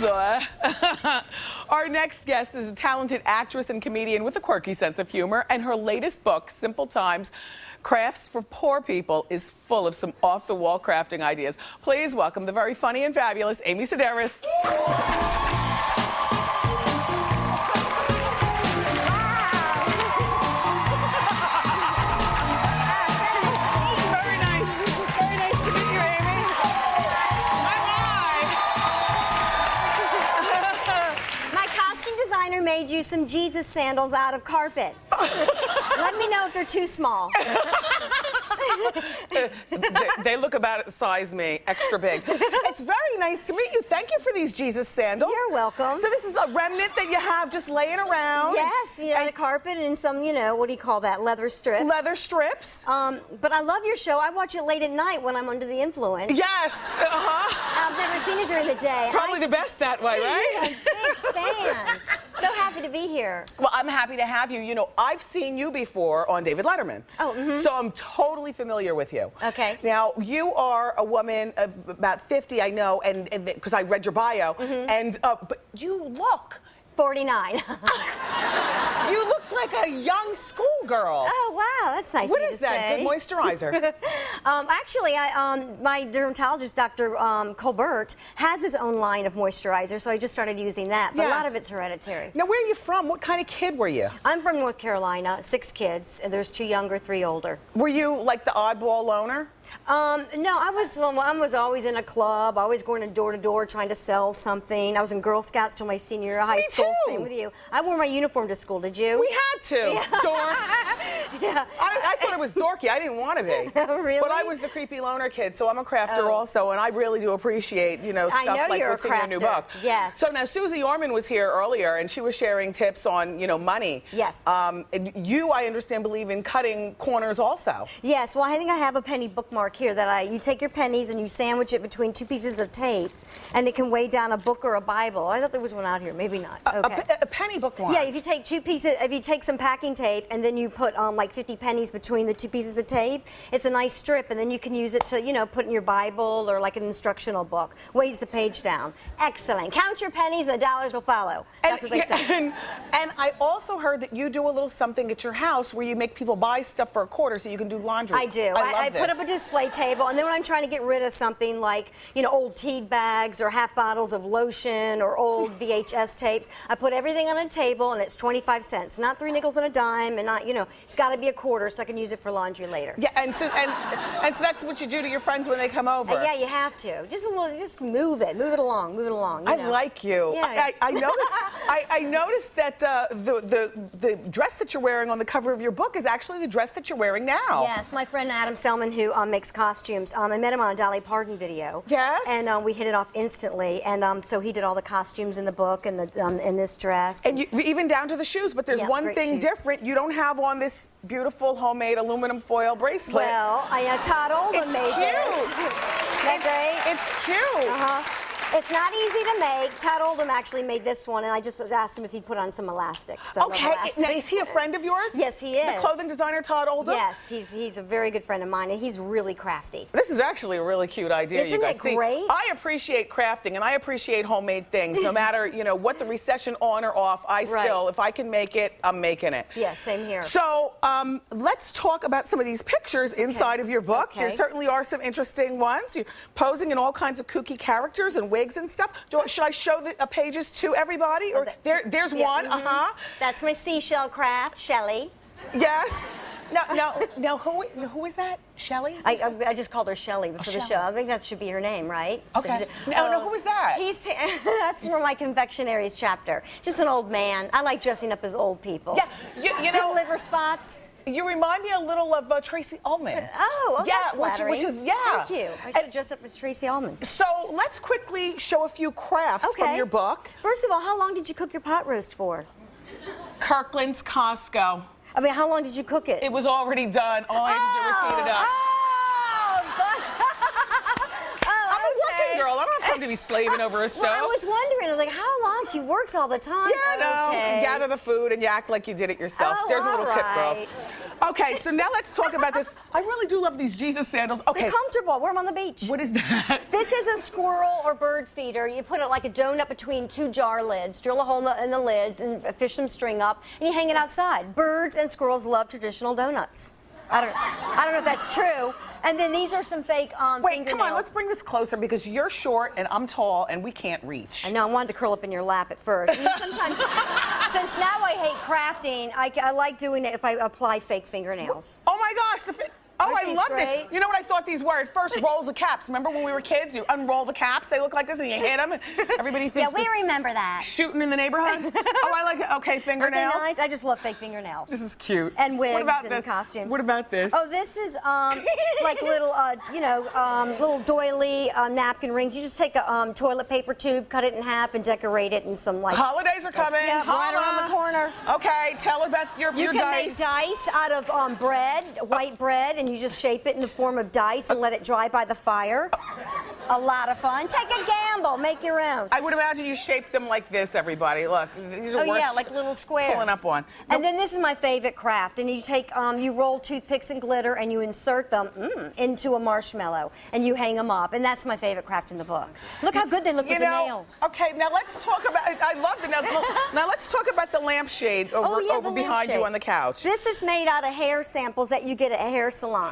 Hold on. Our next guest is a talented actress and comedian with a quirky sense of humor, and her latest book, Simple Times, Crafts for Poor People, is full of some off-the-wall crafting ideas. Please welcome the very funny and fabulous Amy Sedaris. Made you some Jesus sandals out of carpet. Let me know if they're too small. They look about size me, extra big. It's very nice to meet you. Thank you for these Jesus sandals. You're welcome. So this is a remnant that you have just laying around. Yes, the carpet and some, what do you call that, leather strips. Leather strips. But I love your show. I watch it late at night when I'm under the influence. Yes. I've never seen it during the day. It's probably the best that way, right? I'm a big fan. So happy to be here. Well, I'm happy to have you. You know, I've seen you before on David Letterman. Oh, So I'm totally familiar with you. Okay. Now, you are a woman of about 50, I know, and because I read your bio, and but you look 49. You look like a young schoolgirl. Oh, wow, that's nice. What is that? Good moisturizer. Actually, my dermatologist, Dr. Colbert, has his own line of moisturizer, so I just started using that. But a lot of it's hereditary. Now, where are you from? What kind of kid were you? I'm from North Carolina, 6 kids, and there's 2 younger, 3 older. Were you like the oddball loner? No, I was always in a club, always going door to door trying to sell something. I was in Girl Scouts till my senior year of high school. Me too. Same with you. I wore my uniform to school, did you? We had to. Yeah. Dork. Yeah. I thought it was dorky. I didn't want to be. Really? But I was the creepy loner kid, so I'm a crafter also, and I really do appreciate, stuff like what's in your new book. Yes. So now Susie Orman was here earlier, and she was sharing tips on, money. Yes. And you, I understand, believe in cutting corners also. Yes. Well, I think I have a penny bookmark here that you take your pennies and you sandwich it between 2 pieces of tape, and it can weigh down a book or a Bible. I thought there was one out here. Maybe not. Okay. A penny bookmark. Yeah, if you take 2 pieces, if you take some packing tape and then you put like 50 pennies between the 2 pieces of tape, it's a nice strip, and then you can use it to, put in your Bible or like an instructional book. Weighs the page down. Excellent. Count your pennies and the dollars will follow. That's what they say. And I also heard that you do a little something at your house where you make people buy stuff for a quarter so you can do laundry. I do. I put up a display table, and then when I'm trying to get rid of something like, old tea bags or half bottles of lotion or old VHS tapes, I put everything on a table, and it's 25 cents, not 3 nickels and a dime, and not, it's got to be a quarter so I can use it for laundry later. Yeah, and so that's what you do to your friends when they come over. Yeah, you have to. Just move it along, move it along. I like you. Yeah. I noticed that the dress that you're wearing on the cover of your book is actually the dress that you're wearing now. Yes, my friend Adam Selman, who makes costumes, I met him on a Dolly Parton video. Yes. And we hit it off instantly, and so he did all the costumes in the book and in this dress. And even down to the shoes, but there's one thing different. You don't have on this beautiful homemade aluminum foil bracelet. Well, Todd Oldham made this. Isn't that great? It's cute. It's not easy to make. Todd Oldham actually made this one, and I just asked him if he'd put on some elastic. Okay. Now, is he a friend of yours? Yes, he is. The clothing designer Todd Oldham? Yes, he's a very good friend of mine, and he's really crafty. This is actually a really cute idea, Isn't you guys. it great? See, I appreciate crafting, and I appreciate homemade things. No matter, what the recession on or off, still, if I can make it, I'm making it. Yeah, same here. So let's talk about some of these pictures inside of your book. Okay. There certainly are some interesting ones. You're posing in all kinds of kooky characters and wigs and stuff. Should I show the pages to everybody? Or there's one. That's my seashell craft, Shelley. Yes. Now, who is that? Shelley? I just called her Shelley for the show. I think that should be her name, right? Okay. No, who is that? That's for my confectionaries chapter. Just an old man. I like dressing up as old people. Yeah, you know. Liver spots. You remind me a little of Tracy Ullman. Oh, okay. Yeah, which is Thank you. I should dress up as Tracy Ullman. So let's quickly show a few crafts from your book. First of all, how long did you cook your pot roast for? Kirkland's Costco. I mean, how long did you cook it? It was already done. All I had to do was heat it up. I'm a working girl. I don't have time to be slaving over a stove. Well, I was wondering. I was like, how long? She works all the time. Yeah, no. Gather the food and you act like you did it yourself. There's a little tip, girls. Okay, so now let's talk about this. I really do love these Jesus sandals. Okay. They're comfortable. Wear them on the beach. What is that? This is a squirrel or bird feeder. You put it like a donut between two jar lids, drill a hole in the lids, and fish some string up, and you hang it outside. Birds and squirrels love traditional donuts. I don't know if that's true. And then these are some fake Wait, fingernails. come on, let's bring this closer because you're short and I'm tall and we can't reach. I know, I wanted to curl up in your lap at first. You know, sometimes, since now I hate crafting, I like doing it if I apply fake fingernails. Oh my gosh, oh, I love great? this. You know what I thought these were? At first, rolls of caps. Remember when we were kids? You unroll the caps, they look like this, and you hit them, and everybody thinks Yeah, we remember that. shooting in the neighborhood. Oh, I like it. Okay, fingernails. Aren't they nice? I just love fake fingernails. This is cute. And wigs what about and this? costumes. What about this? Oh, this is like little, little doily napkin rings. You just take a toilet paper tube, cut it in half, and decorate it in some like. Holidays are coming. Yeah, right around the corner. Okay, tell about your You can dice. make dice out of bread, white bread, and you just shape it in the form of dice and let it dry by the fire. A lot of fun. Take a gamble. Make your own. I would imagine you shaped them like this, everybody. Look, these are Oh worth yeah, like little squares. pulling up one. And then this is my favorite craft. And you take, you roll toothpicks and glitter, and you insert them into a marshmallow, and you hang them up. And that's my favorite craft in the book. Look how good they look with the nails. Okay, now let's talk about. I love the nails. Now let's talk about the lampshade over the behind you lampshade. on the couch. This is made out of hair samples that you get at hair salons. I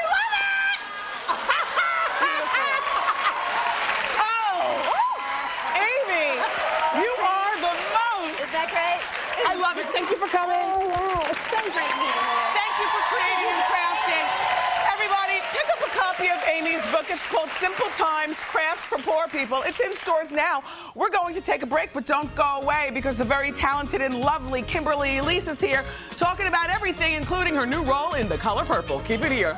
love it! Oh, Amy, you are the most. Is that great? I love it. Thank you for coming. It's so great being here. Thank you for creating and crafting. Everybody, pick up a copy of Amy's book. It's called Simple Times, Crafts for Poor People. It's in stores now. We're going to take a break, but don't go away because the very talented and lovely Kimberly Elise is here talking about everything, including her new role in The Color Purple. Keep it here.